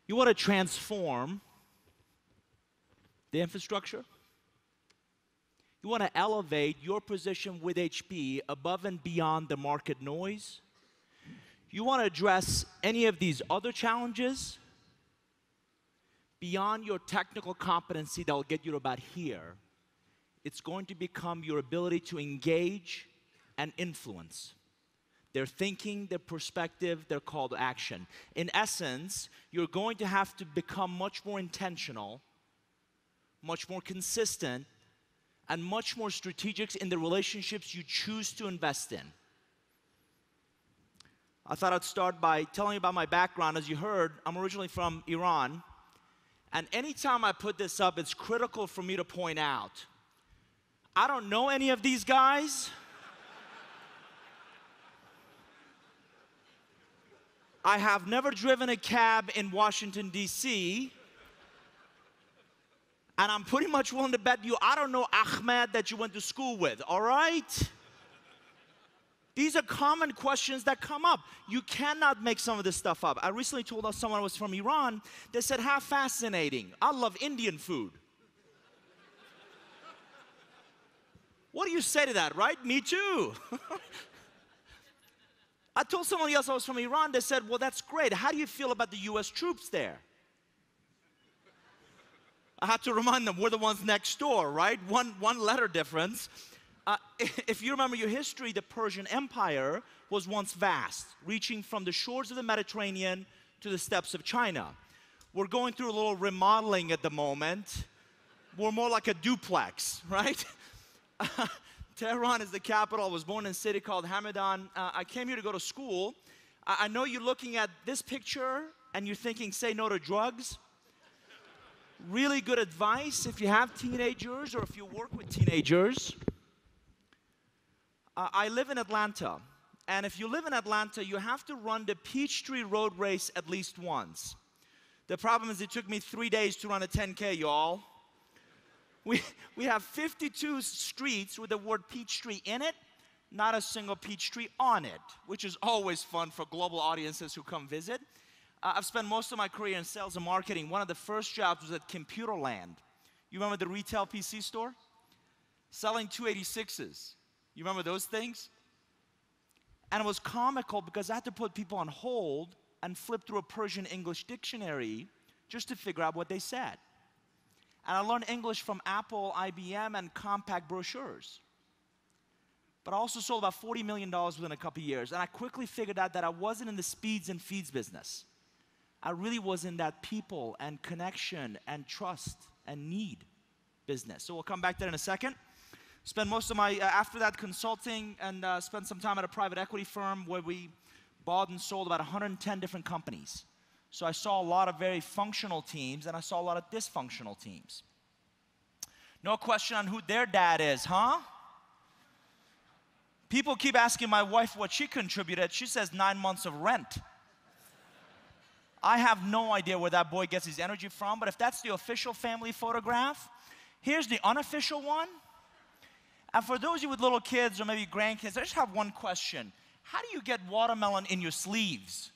You want to transform the infrastructure. You want to elevate your position with HP above and beyond the market noise. You want to address any of these other challenges beyond your technical competency that will get you to about here. It's going to become your ability to engage and influence their thinking, their perspective, their call to action. In essence, you're going to have to become much more intentional, much more consistent, and much more strategic in the relationships you choose to invest in. I thought I'd start by telling you about my background. As you heard, I'm originally from Iran. And anytime I put this up, it's critical for me to point out, I don't know any of these guys. I have never driven a cab in Washington, D.C. And I'm pretty much willing to bet you I don't know Ahmed that you went to school with, all right? These are common questions that come up. You cannot make some of this stuff up. I recently told someone I was from Iran. They said, how fascinating. I love Indian food. What do you say to that, right? Me too. I told someone else I was from Iran. They said, well, that's great. How do you feel about the US troops there? I had to remind them, we're the ones next door, right? One letter difference. If you remember your history, the Persian Empire was once vast, reaching from the shores of the Mediterranean to the steppes of China. We're going through a little remodeling at the moment. We're more like a duplex, right? Tehran is the capital. I was born in a city called Hamadan. I came here to go to school. I know you're looking at this picture and you're thinking, say no to drugs. Really good advice if you have teenagers or if you work with teenagers. I live in Atlanta, and if you live in Atlanta, you have to run the Peachtree Road Race at least once. The problem is it took me 3 days to run a 10K, y'all. We have 52 streets with the word Peachtree in it, not a single peach tree on it, which is always fun for global audiences who come visit. I've spent most of my career in sales and marketing. One of the first jobs was at Computerland. You remember the retail PC store? Selling 286s. You remember those things? And it was comical because I had to put people on hold and flip through a Persian English dictionary just to figure out what they said. And I learned English from Apple, IBM, and compact brochures. But I also sold about $40 million within a couple of years. And I quickly figured out that I wasn't in the speeds and feeds business. I really was in that people and connection and trust and need business. So we'll come back to that in a second. Spent most of my, after that, consulting and spent some time at a private equity firm where we bought and sold about 110 different companies. So I saw a lot of very functional teams and I saw a lot of dysfunctional teams. No question on who their dad is, huh? People keep asking my wife what she contributed. She says 9 months of rent. I have no idea where that boy gets his energy from, but if that's the official family photograph, here's the unofficial one. And for those of you with little kids or maybe grandkids, I just have one question. How do you get watermelon in your sleeves?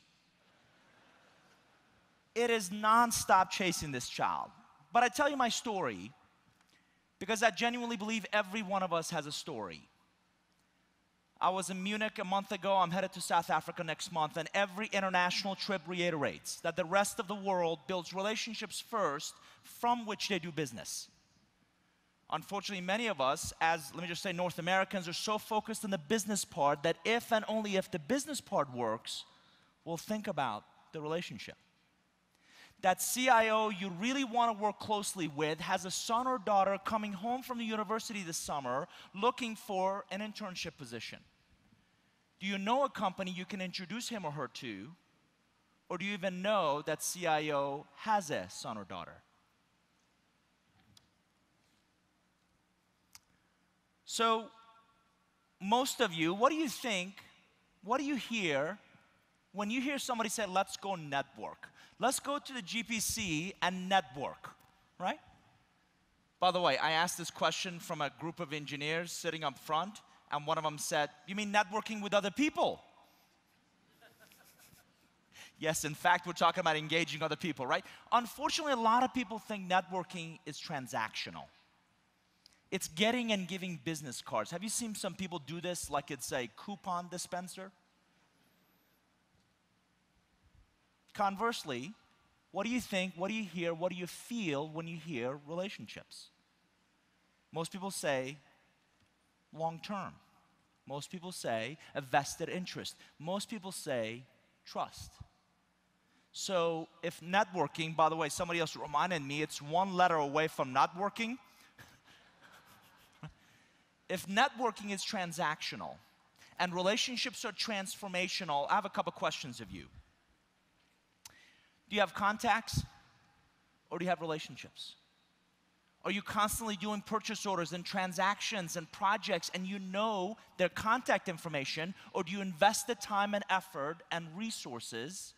It is nonstop chasing this child. But I tell you my story because I genuinely believe every one of us has a story. I was in Munich a month ago. I'm headed to South Africa next month, and every international trip reiterates that the rest of the world builds relationships first from which they do business. Unfortunately, many of us, as, let me just say, North Americans, are so focused on the business part that if and only if the business part works, we'll think about the relationship. That CIO you really want to work closely with has a son or daughter coming home from the university this summer looking for an internship position. Do you know a company you can introduce him or her to? Or do you even know that CIO has a son or daughter? So, most of you, what do you think, what do you hear when you hear somebody say, let's go network? Let's go to the GPC and network, right? By the way, I asked this question from a group of engineers sitting up front, and one of them said, you mean networking with other people? Yes, in fact, we're talking about engaging other people, right? Unfortunately, a lot of people think networking is transactional. It's getting and giving business cards. Have you seen some people do this like it's a coupon dispenser? Conversely, what do you think, what do you hear, what do you feel when you hear relationships? Most people say long term. Most people say a vested interest. Most people say trust. So if networking, by the way, somebody else reminded me, it's one letter away from not working. If networking is transactional and relationships are transformational, I have a couple questions of you. Do you have contacts or do you have relationships? Are you constantly doing purchase orders and transactions and projects and you know their contact information, or do you invest the time and effort and resources?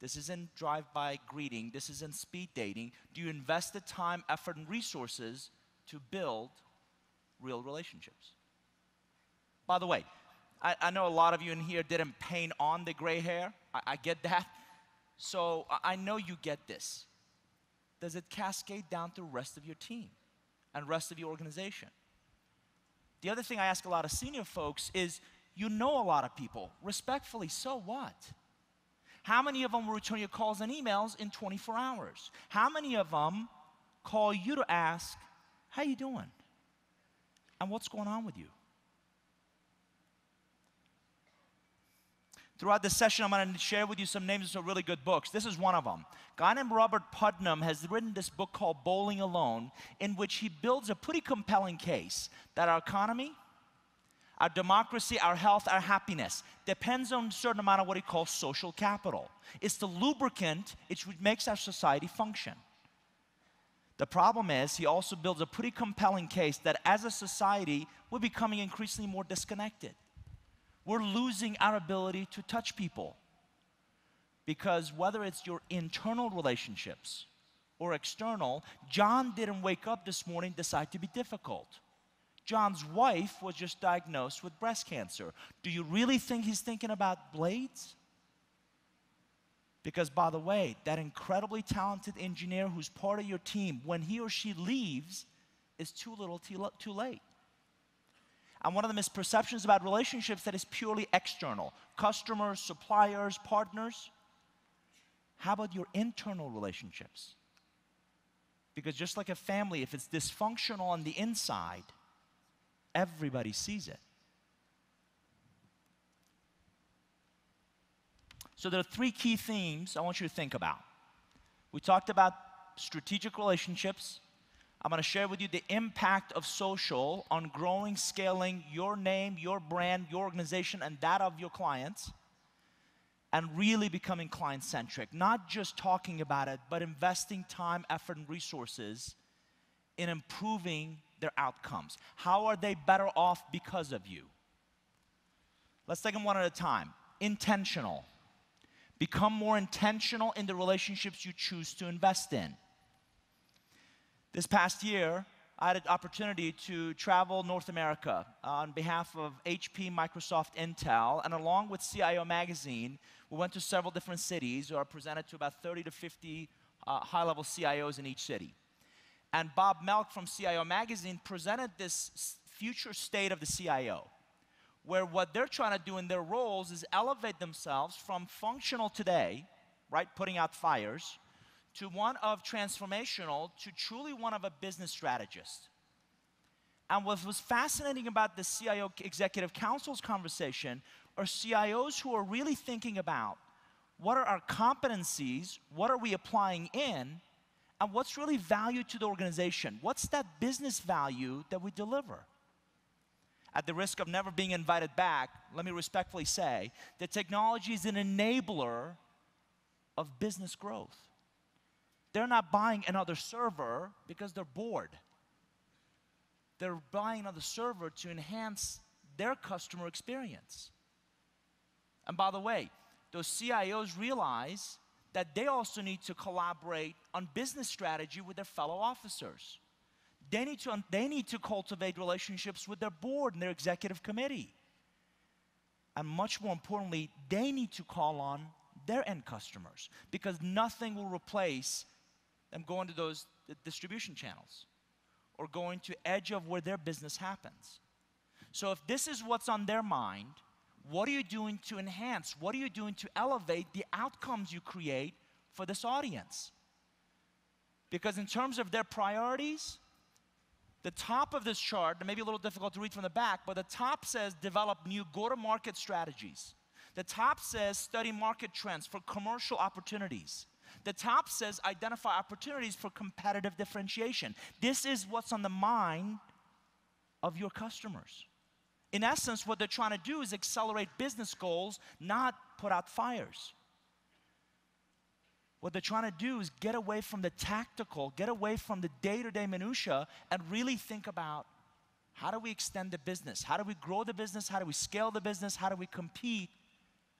This isn't drive-by greeting, this isn't speed dating. Do you invest the time, effort, and resources to build real relationships? By the way, I know a lot of you in here didn't paint on the gray hair. I get that. So I know you get this. Does it cascade down to the rest of your team and rest of your organization? The other thing I ask a lot of senior folks is, you know a lot of people, respectfully, so what? How many of them will return your calls and emails in 24 hours? How many of them call you to ask, how you doing? And what's going on with you? Throughout this session, I'm going to share with you some names of some really good books. This is one of them. A guy named Robert Putnam has written this book called Bowling Alone, in which he builds a pretty compelling case that our economy, our democracy, our health, our happiness depends on a certain amount of what he calls social capital. It's the lubricant which makes our society function. The problem is, he also builds a pretty compelling case that as a society, we're becoming increasingly more disconnected. We're losing our ability to touch people. Because whether it's your internal relationships or external, John didn't wake up this morning and decide to be difficult. John's wife was just diagnosed with breast cancer. Do you really think he's thinking about blades? Because, by the way, that incredibly talented engineer who's part of your team, when he or she leaves, is too little too late. And one of the misperceptions about relationships that is purely external. Customers, suppliers, partners. How about your internal relationships? Because just like a family, if it's dysfunctional on the inside, everybody sees it. So there are three key themes I want you to think about. We talked about strategic relationships. I'm going to share with you the impact of social on growing, scaling your name, your brand, your organization, and that of your clients, and really becoming client-centric. Not just talking about it, but investing time, effort, and resources in improving their outcomes. How are they better off because of you? Let's take them one at a time. Intentional. Become more intentional in the relationships you choose to invest in. This past year, I had an opportunity to travel North America on behalf of HP, Microsoft, Intel, and along with CIO Magazine, we went to several different cities, or presented to about 30 to 50 high-level CIOs in each city. And Bob Melk from CIO Magazine presented this future state of the CIO, where what they're trying to do in their roles is elevate themselves from functional today, right, putting out fires, to one of transformational, to truly one of a business strategist. And what was fascinating about the CIO Executive Council's conversation are CIOs who are really thinking about what are our competencies, what are we applying in, and what's really value to the organization? What's that business value that we deliver? At the risk of never being invited back, let me respectfully say that technology is an enabler of business growth. They're not buying another server because they're bored. They're buying another server to enhance their customer experience. And by the way, those CIOs realize that they also need to collaborate on business strategy with their fellow officers. They need to cultivate relationships with their board and their executive committee. And much more importantly, they need to call on their end customers, because nothing will replace them going to those distribution channels or going to edge of where their business happens. So if this is what's on their mind, what are you doing to enhance? What are you doing to elevate the outcomes you create for this audience? Because in terms of their priorities, the top of this chart, it may be a little difficult to read from the back, but the top says develop new go-to-market strategies. The top says study market trends for commercial opportunities. The top says identify opportunities for competitive differentiation. This is what's on the mind of your customers. In essence, what they're trying to do is accelerate business goals, not put out fires. What they're trying to do is get away from the tactical, get away from the day-to-day minutia, and really think about how do we extend the business? How do we grow the business? How do we scale the business? How do we compete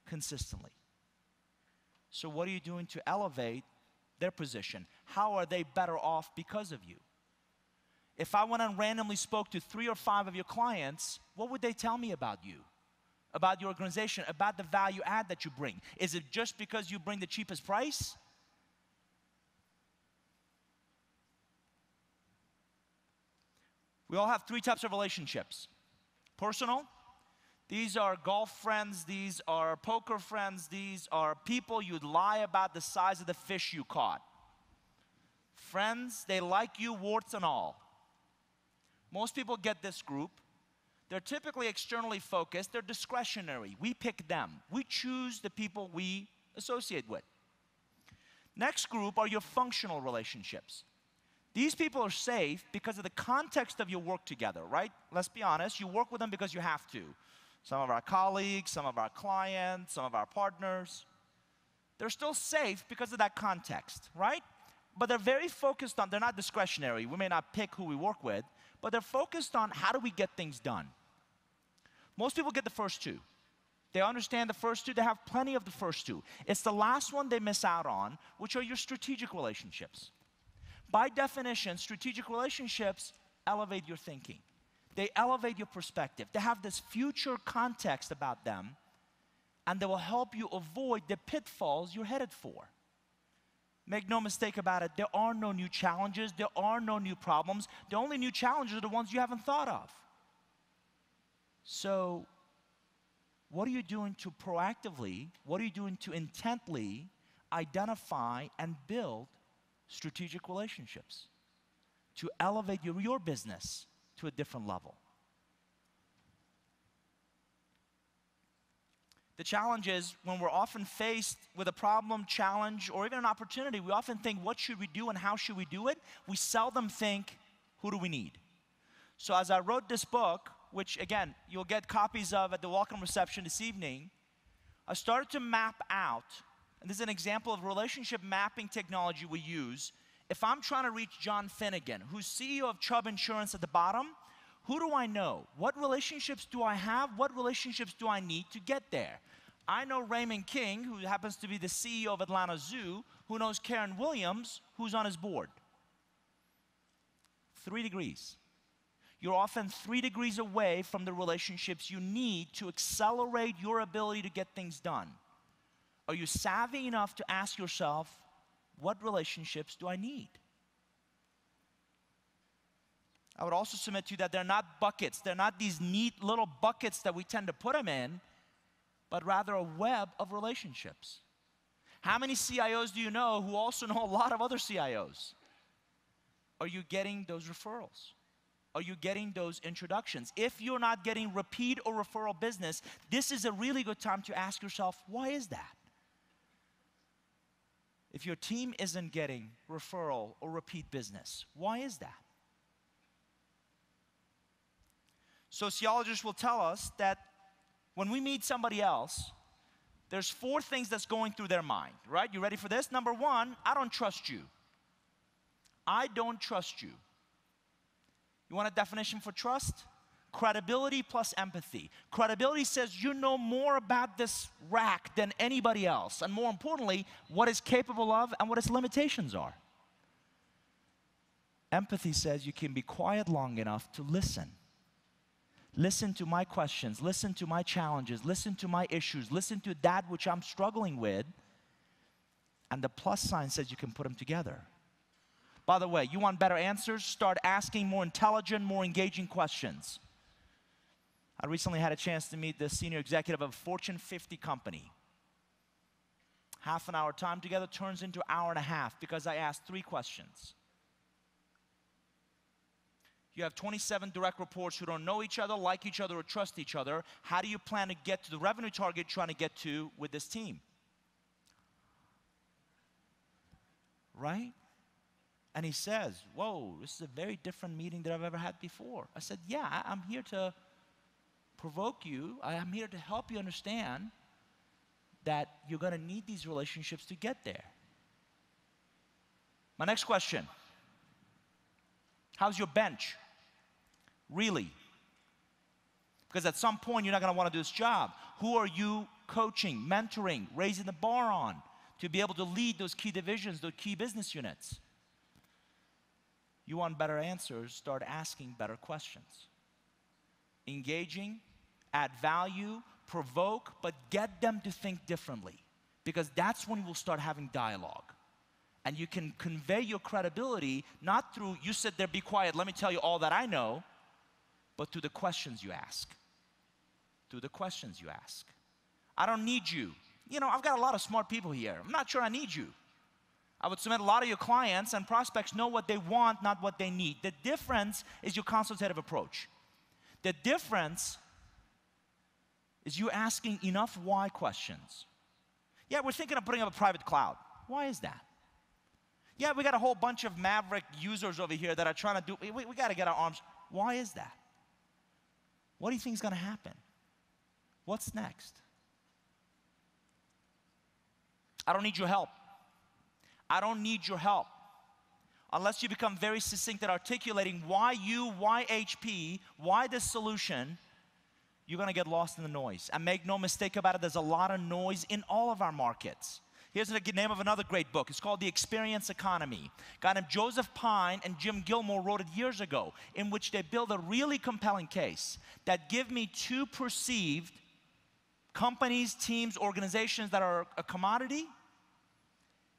consistently? So what are you doing to elevate their position? How are they better off because of you? If I went and randomly spoke to 3 or 5 of your clients, what would they tell me about you? About your organization, about the value add that you bring? Is it just because you bring the cheapest price? We all have 3 types of relationships. Personal, these are golf friends, these are poker friends, these are people you'd lie about the size of the fish you caught. Friends, they like you, warts and all. Most people get this group. They're typically externally focused. They're discretionary. We pick them. We choose the people we associate with. Next group are your functional relationships. These people are safe because of the context of your work together, right? Let's be honest. You work with them because you have to. Some of our colleagues, some of our clients, some of our partners. They're still safe because of that context, right? But they're very focused on, they're not discretionary. We may not pick who we work with, but they're focused on how do we get things done. Most people get the first 2. They understand the first 2. They have plenty of the first 2. It's the last one they miss out on, which are your strategic relationships. By definition, strategic relationships elevate your thinking. They elevate your perspective. They have this future context about them, and they will help you avoid the pitfalls you're headed for. Make no mistake about it, there are no new challenges, there are no new problems. The only new challenges are the ones you haven't thought of. So, what are you doing to proactively, what are you doing to intently identify and build strategic relationships to elevate your business to a different level? The challenge is when we're often faced with a problem, challenge, or even an opportunity, we often think, what should we do and how should we do it? We seldom think, who do we need? So as I wrote this book, which again, you'll get copies of at the welcome reception this evening, I started to map out, and this is an example of relationship mapping technology we use. If I'm trying to reach John Finnegan, who's CEO of Chubb Insurance at the bottom, who do I know? What relationships do I have? What relationships do I need to get there? I know Raymond King, who happens to be the CEO of Atlanta Zoo, who knows Karen Williams, who's on his board. 3 degrees. You're often 3 degrees away from the relationships you need to accelerate your ability to get things done. Are you savvy enough to ask yourself, what relationships do I need? I would also submit to you that they're not buckets. They're not these neat little buckets that we tend to put them in, but rather a web of relationships. How many CIOs do you know who also know a lot of other CIOs? Are you getting those referrals? Are you getting those introductions? If you're not getting repeat or referral business, this is a really good time to ask yourself, why is that? If your team isn't getting referral or repeat business, why is that? Sociologists will tell us that when we meet somebody else, there's 4 things that's going through their mind, right? You ready for this? Number 1, I don't trust you. I don't trust you. You want a definition for trust? Credibility plus empathy. Credibility says you know more about this rack than anybody else, and more importantly, what it's capable of and what its limitations are. Empathy says you can be quiet long enough to listen. Listen to my questions, listen to my challenges, listen to my issues, listen to that which I'm struggling with, and the plus sign says you can put them together. By the way, you want better answers? Start asking more intelligent, more engaging questions. I recently had a chance to meet the senior executive of a Fortune 50 company. Half an hour time together turns into an hour and a half because I asked 3 questions. You have 27 direct reports who don't know each other, like each other, or trust each other. How do you plan to get to the revenue target you're trying to get to with this team? Right? And he says, whoa, this is a very different meeting than I've ever had before. I said, yeah, I'm here to provoke you. I'm here to help you understand that you're going to need these relationships to get there. My next question, how's your bench? Really? Because at some point, you're not going to want to do this job. Who are you coaching, mentoring, raising the bar on to be able to lead those key divisions, those key business units? You want better answers, start asking better questions. Engaging, add value, provoke, but get them to think differently. Because that's when we'll start having dialogue. And you can convey your credibility, not through, you sit there, be quiet, let me tell you all that I know, but through the questions you ask. Through the questions you ask. I don't need you. You know, I've got a lot of smart people here. I'm not sure I need you. I would submit a lot of your clients and prospects know what they want, not what they need. The difference is your consultative approach. The difference is you asking enough why questions. Yeah, we're thinking of putting up a private cloud. Why is that? Yeah, we got a whole bunch of maverick users over here that are trying to do, we got to get our arms. Why is that? What do you think is going to happen? What's next? I don't need your help. I don't need your help. Unless you become very succinct at articulating why you, why HP, why this solution, you're going to get lost in the noise. And make no mistake about it, there's a lot of noise in all of our markets. Here's the name of another great book. It's called The Experience Economy. A guy named Joseph Pine and Jim Gilmore wrote it years ago, in which they build a really compelling case that give me 2 perceived companies, teams, organizations that are a commodity,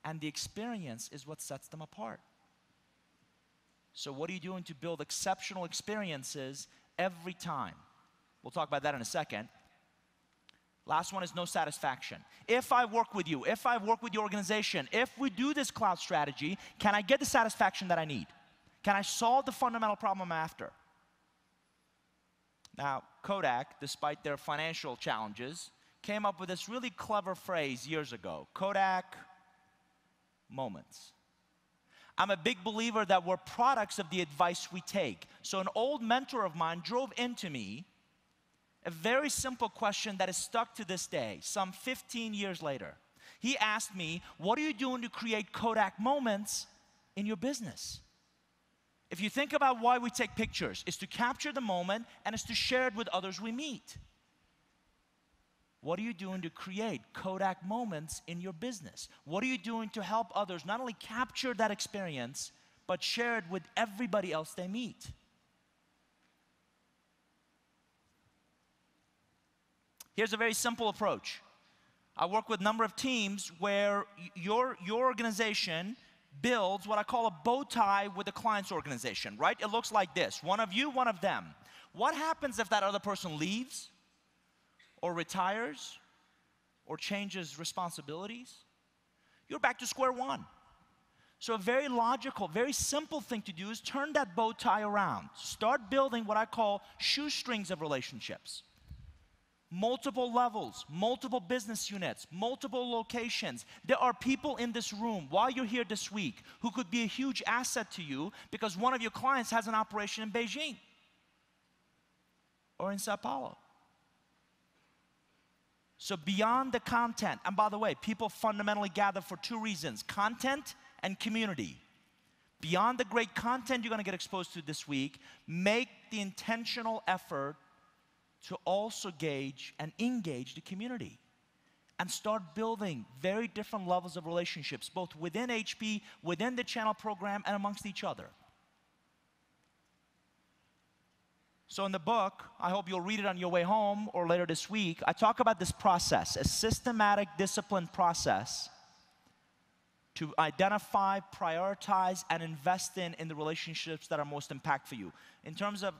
and the experience is what sets them apart. So what are you doing to build exceptional experiences every time? We'll talk about that in a second. Last one is no satisfaction. If I work with you, if I work with your organization, if we do this cloud strategy, can I get the satisfaction that I need? Can I solve the fundamental problem I'm after? Now, Kodak, despite their financial challenges, came up with this really clever phrase years ago. Kodak moments. I'm a big believer that we're products of the advice we take. So an old mentor of mine drove into me a very simple question that is stuck to this day, some 15 years later. He asked me, what are you doing to create Kodak moments in your business? If you think about why we take pictures, it's to capture the moment and it's to share it with others we meet. What are you doing to create Kodak moments in your business? What are you doing to help others not only capture that experience, but share it with everybody else they meet? Here's a very simple approach. I work with a number of teams where your organization builds what I call a bow tie with the client's organization, right? It looks like this. One of you, one of them. What happens if that other person leaves or retires or changes responsibilities? You're back to square one. So a very logical, very simple thing to do is turn that bow tie around. Start building what I call shoestrings of relationships. Multiple levels, multiple business units, multiple locations. There are people in this room while you're here this week who could be a huge asset to you because one of your clients has an operation in Beijing or in Sao Paulo. So beyond the content, and by the way, people fundamentally gather for 2 reasons, content and community. Beyond the great content you're going to get exposed to this week, make the intentional effort to also gauge and engage the community and start building very different levels of relationships, both within HP, within the channel program, and amongst each other. So in the book, I hope you'll read it on your way home or later this week, I talk about this process, a systematic, disciplined process to identify, prioritize, and invest in the relationships that are most impactful for you. In terms of,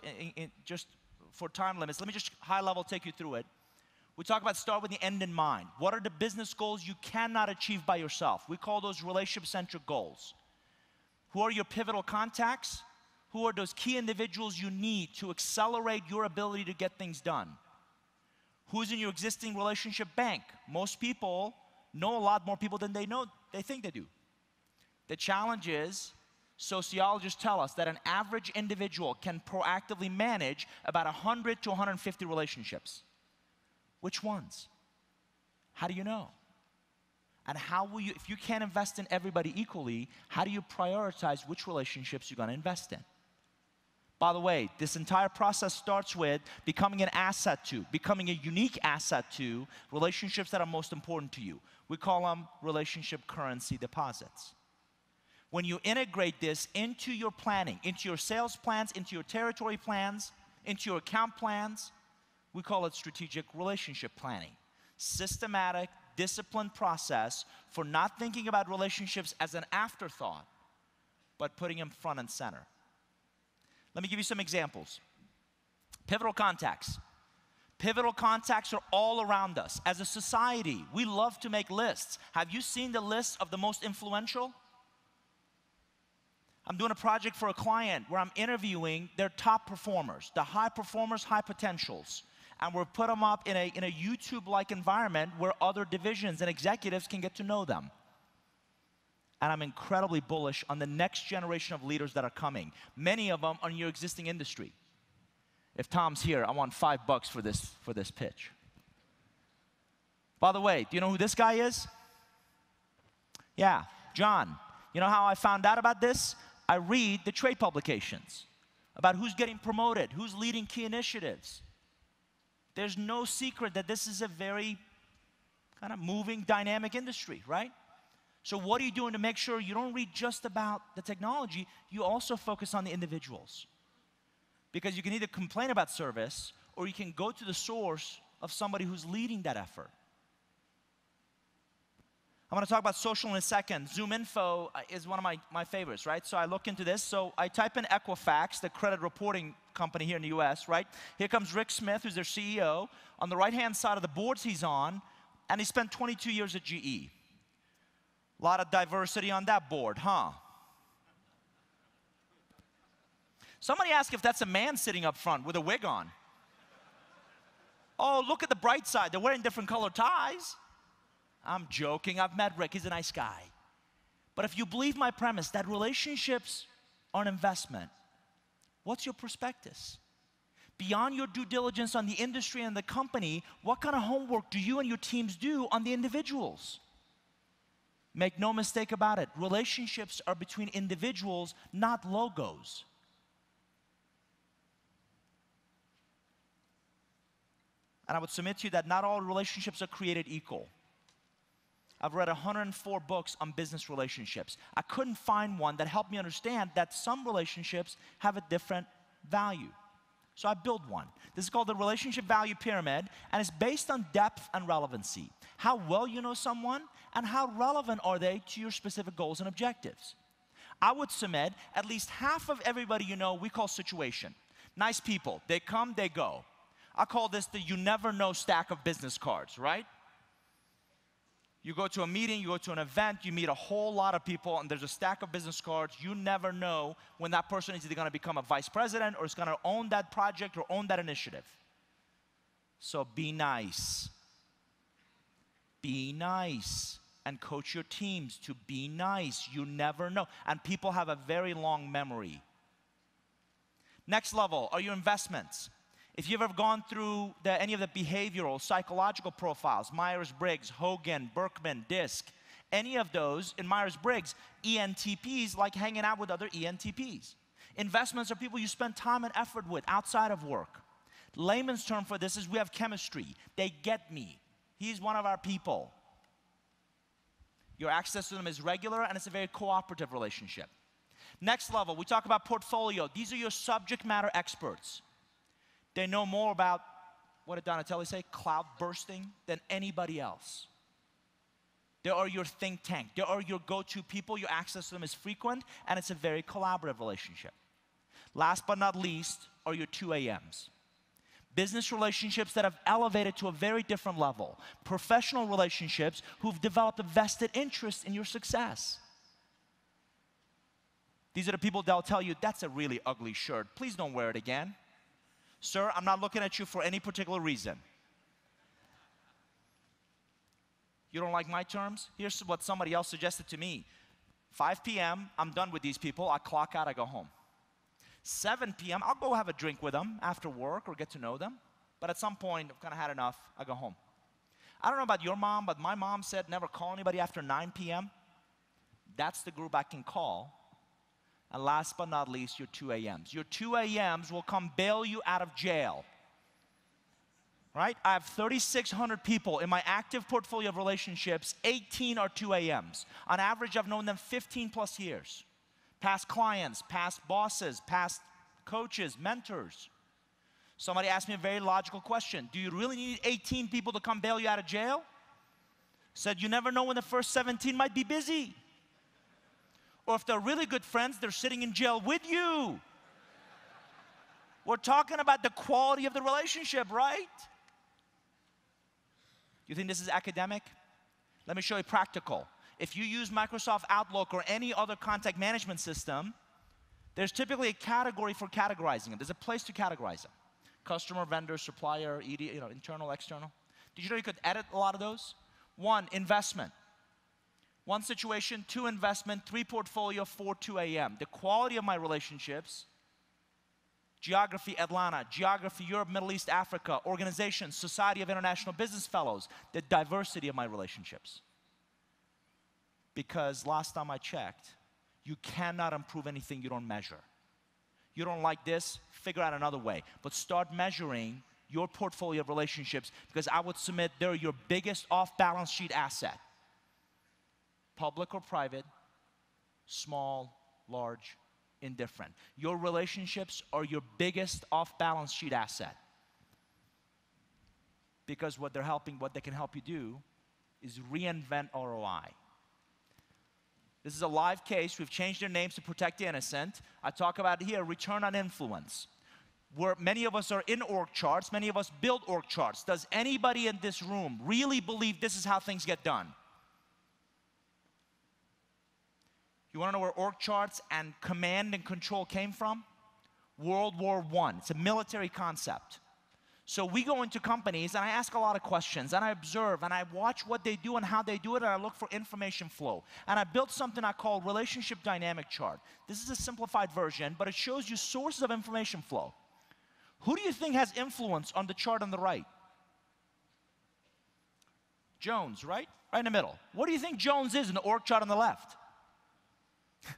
just for time limits, let me just high level take you through it. We talk about start with the end in mind. What are the business goals you cannot achieve by yourself? We call those relationship-centric goals. Who are your pivotal contacts? Who are those key individuals you need to accelerate your ability to get things done? Who's in your existing relationship bank? Most people know a lot more people than they think they do. The challenge is, sociologists tell us that an average individual can proactively manage about 100 to 150 relationships. Which ones? How do you know? And how will you, if you can't invest in everybody equally, how do you prioritize which relationships you're going to invest in? By the way, this entire process starts with becoming an asset to, becoming a unique asset to relationships that are most important to you. We call them relationship currency deposits. When you integrate this into your planning, into your sales plans, into your territory plans, into your account plans, we call it strategic relationship planning. Systematic, disciplined process for not thinking about relationships as an afterthought, but putting them front and center. Let me give you some examples. Pivotal contacts. Pivotal contacts are all around us. As a society, we love to make lists. Have you seen the list of the most influential? I'm doing a project for a client where I'm interviewing their top performers, the high performers, high potentials. And we're put them up in a YouTube-like environment where other divisions and executives can get to know them. And I'm incredibly bullish on the next generation of leaders that are coming. Many of them are in your existing industry. If Tom's here, I want $5 for this pitch. By the way, do you know who this guy is? Yeah, John. You know how I found out about this? I read the trade publications about who's getting promoted, who's leading key initiatives. There's no secret that this is a very kind of moving, dynamic industry, right? So what are you doing to make sure you don't read just about the technology, you also focus on the individuals? Because you can either complain about service, or you can go to the source of somebody who's leading that effort. I'm gonna talk about social in a second. ZoomInfo is one of my favorites, right? So I look into this. So I type in Equifax, the credit reporting company here in the US, right? Here comes Rick Smith, who's their CEO. On the right-hand side of the boards he's on, and he spent 22 years at GE. A lot of diversity on that board, huh? Somebody asked if that's a man sitting up front with a wig on. Oh, look at the bright side. They're wearing different colored ties. I'm joking. I've met Rick. He's a nice guy. But if you believe my premise that relationships are an investment, what's your prospectus? Beyond your due diligence on the industry and the company, what kind of homework do you and your teams do on the individuals? Make no mistake about it. Relationships are between individuals, not logos. And I would submit to you that not all relationships are created equal. I've read 104 books on business relationships. I couldn't find one that helped me understand that some relationships have a different value. So I built one. This is called the Relationship Value Pyramid, and it's based on depth and relevancy. How well you know someone, and how relevant are they to your specific goals and objectives. I would submit at least half of everybody you know we call situation. Nice people, they come, they go. I call this the you never know stack of business cards, right? You go to a meeting, you go to an event, you meet a whole lot of people, and there's a stack of business cards. You never know when that person is either gonna become a vice president or is gonna own that project or own that initiative. So be nice. Be nice. And coach your teams to be nice. You never know. And people have a very long memory. Next level are your investments. If you've ever gone through any of the behavioral, psychological profiles, Myers-Briggs, Hogan, Berkman, DISC, any of those in Myers-Briggs, ENTPs like hanging out with other ENTPs. Investments are people you spend time and effort with outside of work. Layman's term for this is we have chemistry. They get me. He's one of our people. Your access to them is regular, and it's a very cooperative relationship. Next level, we talk about portfolio. These are your subject matter experts. They know more about, what did Donatelli say, cloud bursting than anybody else. They are your think tank. They are your go-to people. Your access to them is frequent, and it's a very collaborative relationship. Last but not least are your 2 a.m.s. Business relationships that have elevated to a very different level. Professional relationships who've developed a vested interest in your success. These are the people that'll tell you, that's a really ugly shirt. Please don't wear it again. Sir, I'm not looking at you for any particular reason. You don't like my terms? Here's what somebody else suggested to me. 5 p.m., I'm done with these people. I clock out, I go home. 7 p.m., I'll go have a drink with them after work or get to know them. But at some point, I've kind of had enough, I go home. I don't know about your mom, but my mom said never call anybody after 9 p.m. That's the group I can call. And last but not least, your 2 a.m.s. Your 2 a.m.s will come bail you out of jail. Right? I have 3,600 people in my active portfolio of relationships. 18 are 2 a.m.s. On average, I've known them 15 plus years. Past clients, past bosses, past coaches, mentors. Somebody asked me a very logical question. Do you really need 18 people to come bail you out of jail? Said you never know when the first 17 might be busy. Or if they're really good friends, they're sitting in jail with you. We're talking about the quality of the relationship, right? You think this is academic? Let me show you practical. If you use Microsoft Outlook or any other contact management system, there's typically a category for categorizing it. There's a place to categorize them. Customer, vendor, supplier, internal, external. Did you know you could edit a lot of those? 1, investment. 1 situation, 2 investment, 3 portfolio, 4 2 a.m. The quality of my relationships, geography, Atlanta, geography, Europe, Middle East, Africa, organization, Society of International Business Fellows, the diversity of my relationships. Because last time I checked, you cannot improve anything you don't measure. You don't like this, figure out another way. But start measuring your portfolio of relationships, because I would submit they're your biggest off-balance sheet asset. Public or private, small, large, indifferent. Your relationships are your biggest off-balance sheet asset. Because what they can help you do is reinvent ROI. This is a live case. We've changed their names to protect the innocent. I talk about here return on influence. Where many of us are in org charts, many of us build org charts. Does anybody in this room really believe this is how things get done? You want to know where org charts and command and control came from? World War I. It's a military concept. So we go into companies and I ask a lot of questions and I observe and I watch what they do and how they do it, and I look for information flow. And I built something I call relationship dynamic chart. This is a simplified version, but it shows you sources of information flow. Who do you think has influence on the chart on the right? Jones, right? Right in the middle. What do you think Jones is in the org chart on the left?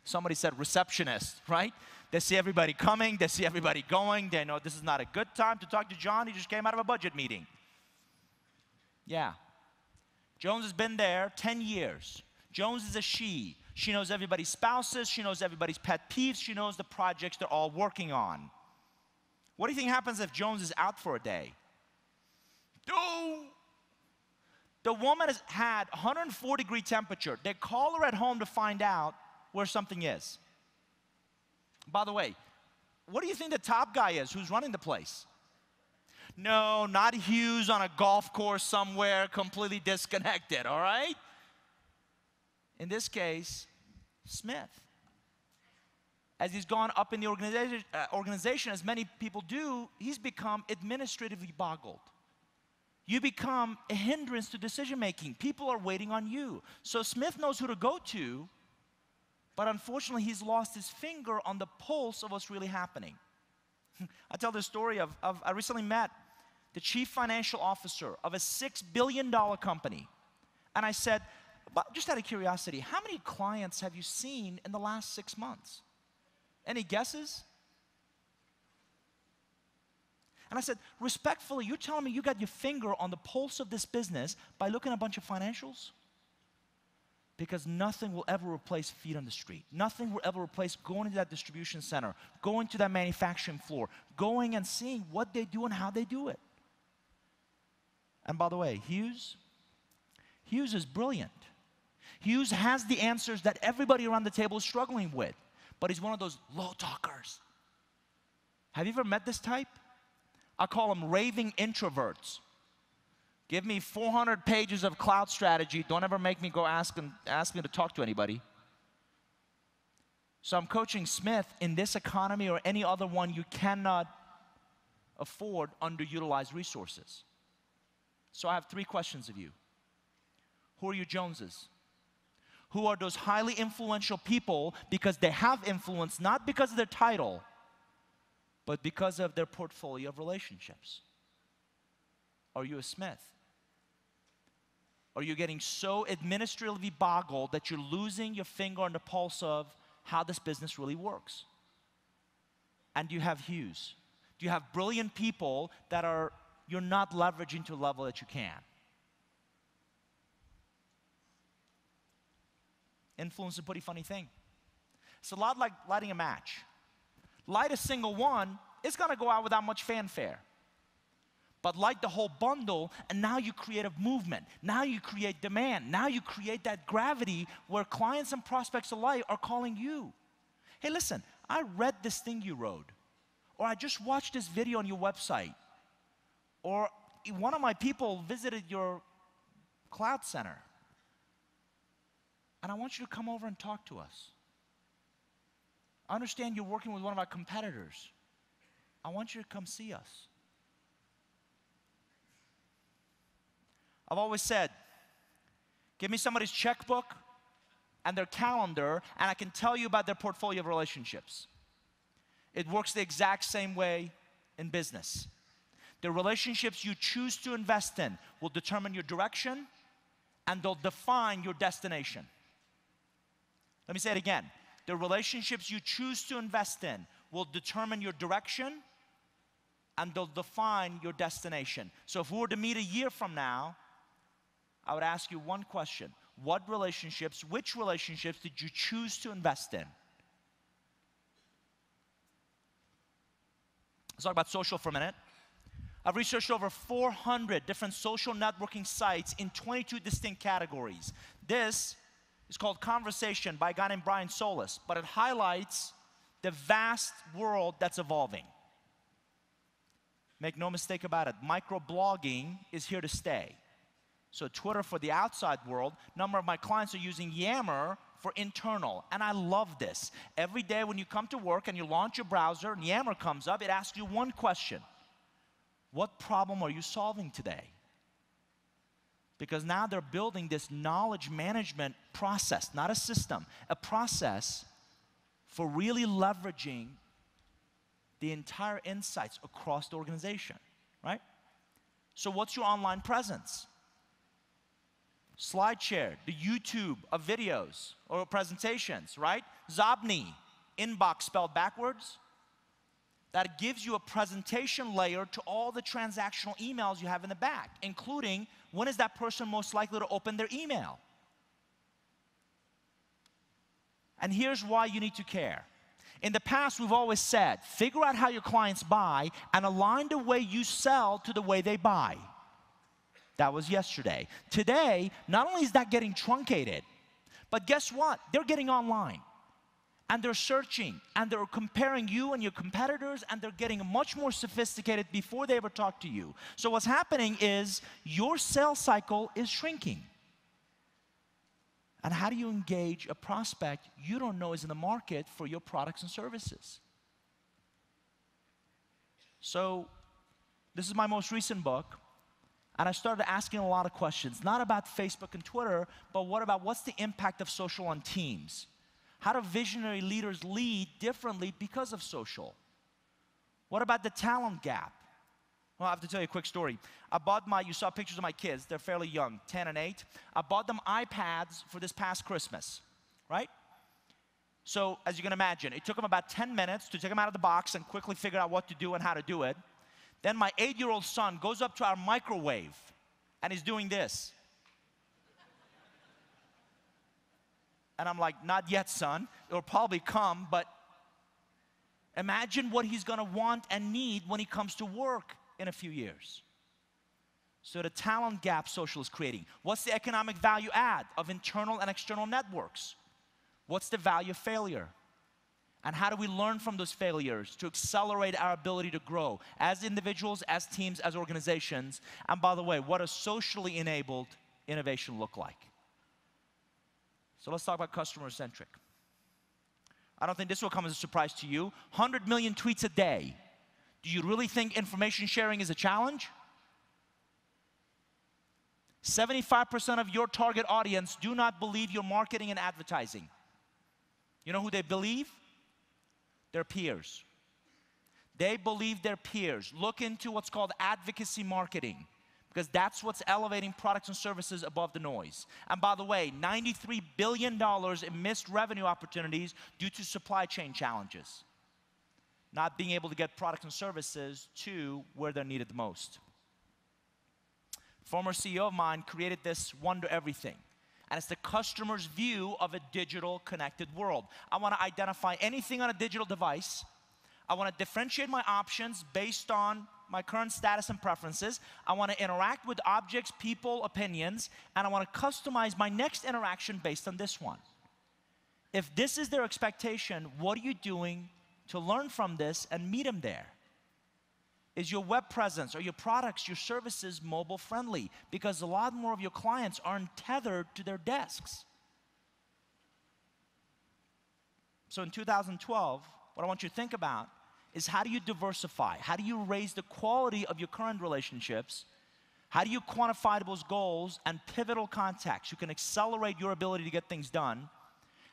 Somebody said receptionist, right? They see everybody coming, they see everybody going, they know this is not a good time to talk to John, he just came out of a budget meeting. Yeah. Jones has been there 10 years. Jones is a she. She knows everybody's spouses, she knows everybody's pet peeves, she knows the projects they're all working on. What do you think happens if Jones is out for a day? The woman has had 104-degree temperature. They call her at home to find out where something is. By the way, what do you think the top guy is who's running the place? No, not Hughes on a golf course somewhere, completely disconnected, all right? In this case, Smith. As he's gone up in the organization, as many people do, he's become administratively boggled. You become a hindrance to decision making. People are waiting on you. So Smith knows who to go to, but unfortunately, he's lost his finger on the pulse of what's really happening. I tell this story of I recently met the chief financial officer of a $6 billion company. And I said, just out of curiosity, how many clients have you seen in the last 6 months? Any guesses? And I said, respectfully, you're telling me you got your finger on the pulse of this business by looking at a bunch of financials? Because nothing will ever replace feet on the street. Nothing will ever replace going to that distribution center, going to that manufacturing floor, going and seeing what they do and how they do it. And by the way, Hughes is brilliant. Hughes has the answers that everybody around the table is struggling with, but he's one of those low talkers. Have you ever met this type? I call them raving introverts. Give me 400 pages of cloud strategy. Don't ever make me go ask me to talk to anybody. So I'm coaching Smith in this economy or any other one. You cannot afford underutilized resources. So I have 3 questions of you. Who are your Joneses? Who are those highly influential people because they have influence, not because of their title, but because of their portfolio of relationships? Are you a Smith? Are you getting so administratively boggled that you're losing your finger on the pulse of how this business really works? And do you have Hughes? Do you have brilliant people that you're not leveraging to a level that you can? Influence is a pretty funny thing. It's a lot like lighting a match. Light a single one, it's gonna go out without much fanfare. But light the whole bundle, and now you create a movement. Now you create demand. Now you create that gravity where clients and prospects alike are calling you. Hey, listen, I read this thing you wrote, or I just watched this video on your website, or one of my people visited your cloud center, and I want you to come over and talk to us. I understand you're working with one of our competitors. I want you to come see us. I've always said, give me somebody's checkbook and their calendar, and I can tell you about their portfolio of relationships. It works the exact same way in business. The relationships you choose to invest in will determine your direction, and they'll define your destination. Let me say it again. The relationships you choose to invest in will determine your direction, and they'll define your destination. So if we were to meet a year from now, I would ask you one question. Which relationships did you choose to invest in? Let's talk about social for a minute. I've researched over 400 different social networking sites in 22 distinct categories. This is called Conversation by a guy named Brian Solis, but it highlights the vast world that's evolving. Make no mistake about it, microblogging is here to stay. So Twitter for the outside world, a number of my clients are using Yammer for internal, and I love this. Every day when you come to work and you launch your browser and Yammer comes up, it asks you one question. What problem are you solving today? Because now they're building this knowledge management process, not a system, a process for really leveraging the entire insights across the organization, right? So what's your online presence? SlideShare, the YouTube of videos or presentations, right? Zobni, inbox spelled backwards. That gives you a presentation layer to all the transactional emails you have in the back, including when is that person most likely to open their email. And here's why you need to care. In the past, we've always said, figure out how your clients buy and align the way you sell to the way they buy. That was yesterday. Today, not only is that getting truncated, but guess what? They're getting online. And they're searching, and they're comparing you and your competitors, and they're getting much more sophisticated before they ever talk to you. So what's happening is your sales cycle is shrinking. And how do you engage a prospect you don't know is in the market for your products and services? So this is my most recent book. And I started asking a lot of questions, not about Facebook and Twitter, but what's the impact of social on teams? How do visionary leaders lead differently because of social? What about the talent gap? Well, I have to tell you a quick story. You saw pictures of my kids, they're fairly young, 10 and 8. I bought them iPads for this past Christmas, right? So, as you can imagine, it took them about 10 minutes to take them out of the box and quickly figure out what to do and how to do it. Then my 8-year-old son goes up to our microwave and he's doing this. And I'm like, not yet, son. It'll probably come, but imagine what he's gonna want and need when he comes to work in a few years. So the talent gap social is creating. What's the economic value add of internal and external networks? What's the value of failure? And how do we learn from those failures to accelerate our ability to grow as individuals, as teams, as organizations? And by the way, what does socially enabled innovation look like? So let's talk about customer-centric. I don't think this will come as a surprise to you. 100 million tweets a day. Do you really think information sharing is a challenge? 75% of your target audience do not believe your marketing and advertising. You know who they believe? Their peers. They believe their peers. Look into what's called advocacy marketing, because that's what's elevating products and services above the noise. And by the way, $93 billion in missed revenue opportunities due to supply chain challenges. Not being able to get products and services to where they're needed the most. Former CEO of mine created this Wonder Everything. And it's the customer's view of a digital connected world. I want to identify anything on a digital device. I want to differentiate my options based on my current status and preferences. I want to interact with objects, people, opinions, and I want to customize my next interaction based on this one. If this is their expectation, what are you doing to learn from this and meet them there? Is your web presence or your products, your services mobile friendly? Because a lot more of your clients aren't tethered to their desks. So in 2012, what I want you to think about is how do you diversify? How do you raise the quality of your current relationships? How do you quantify those goals and pivotal contacts? You can accelerate your ability to get things done.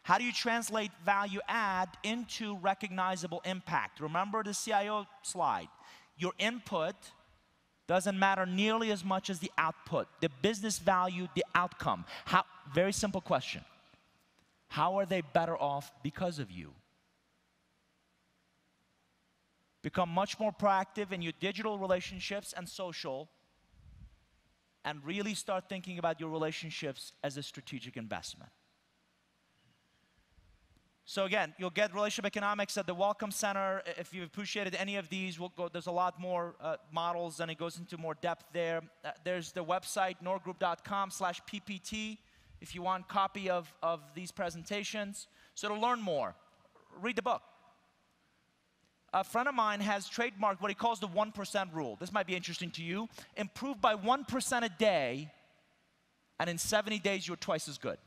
How do you translate value add into recognizable impact? Remember the CIO slide. Your input doesn't matter nearly as much as the output. The business value, the outcome. Very simple question. How are they better off because of you? Become much more proactive in your digital relationships and social, and really start thinking about your relationships as a strategic investment. So again, you'll get relationship economics at the Welcome Center. If you've appreciated any of these, there's a lot more models, and it goes into more depth there. There's the website, nourgroup.com/PPT, if you want a copy of these presentations. So to learn more, read the book. A friend of mine has trademarked what he calls the 1% rule. This might be interesting to you. Improve by 1% a day, and in 70 days, you're twice as good.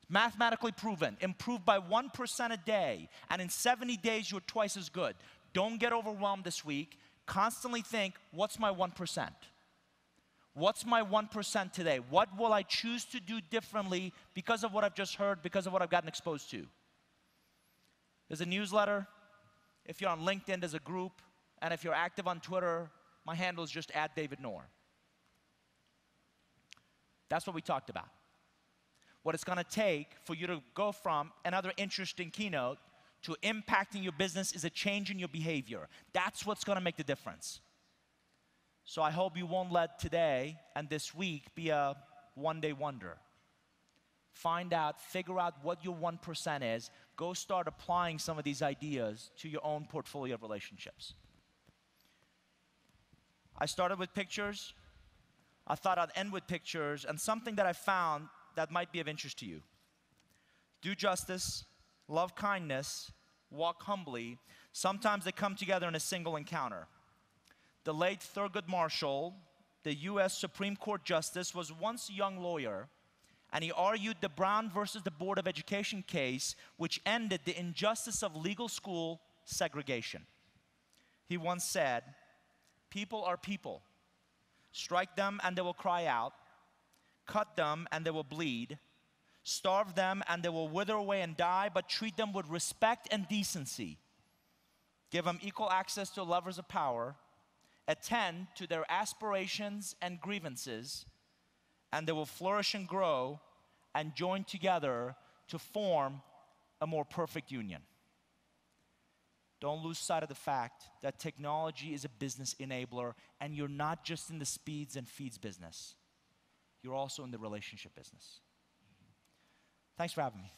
Mathematically proven. Improve by 1% a day, and in 70 days, you're twice as good. Don't get overwhelmed this week. Constantly think, what's my 1%? What's my 1% today? What will I choose to do differently because of what I've just heard, because of what I've gotten exposed to? There's a newsletter. If you're on LinkedIn, there's a group. And if you're active on Twitter, my handle is just @DavidNour. That's what we talked about. What it's gonna take for you to go from another interesting keynote to impacting your business is a change in your behavior. That's what's gonna make the difference. So I hope you won't let today and this week be a one-day wonder. Find out, figure out what your 1% is. Go start applying some of these ideas to your own portfolio of relationships. I started with pictures. I thought I'd end with pictures, and something that I found that might be of interest to you. Do justice, love kindness, walk humbly. Sometimes they come together in a single encounter. The late Thurgood Marshall, the US Supreme Court Justice, was once a young lawyer, and he argued the Brown versus the Board of Education case, which ended the injustice of legal school segregation. He once said, "People are people. Strike them and they will cry out. Cut them and they will bleed. Starve them and they will wither away and die, but treat them with respect and decency. Give them equal access to levers of power. Attend to their aspirations and grievances, and they will flourish and grow and join together to form a more perfect union." Don't lose sight of the fact that technology is a business enabler, and you're not just in the speeds and feeds business. You're also in the relationship business. Thanks for having me.